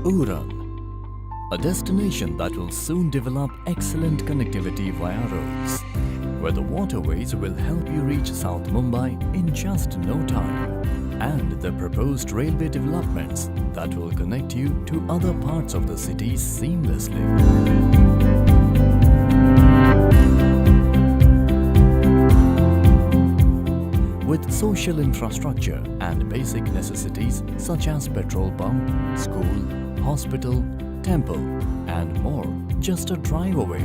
Uran, a destination that will soon develop excellent connectivity via roads, where the waterways will help you reach South Mumbai in just no time, and the proposed railway developments that will connect you to other parts of the city seamlessly. With social infrastructure and basic necessities such as petrol pump, school, hospital, temple, and more just a drive away.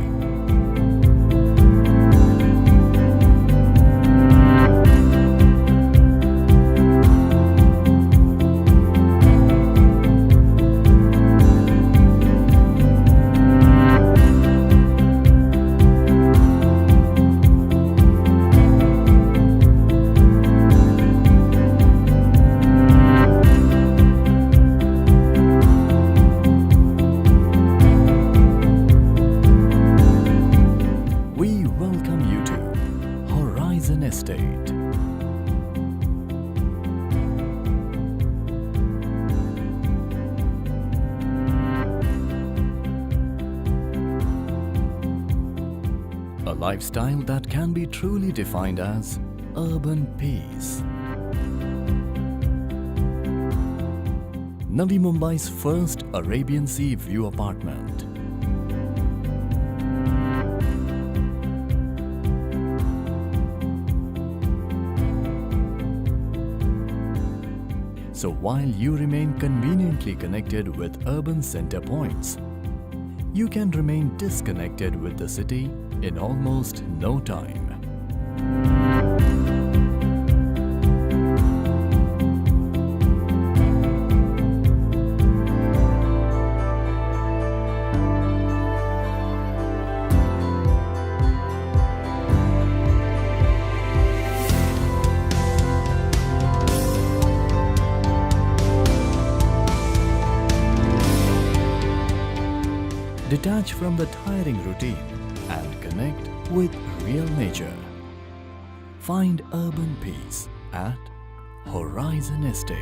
Estate. A lifestyle that can be truly defined as urban peace. Navi Mumbai's first Arabian Sea view apartment. So while you remain conveniently connected with urban center points, you can remain disconnected with the city in almost no time. Detach from the tiring routine and connect with real nature. Find urban peace at Horizon Estate.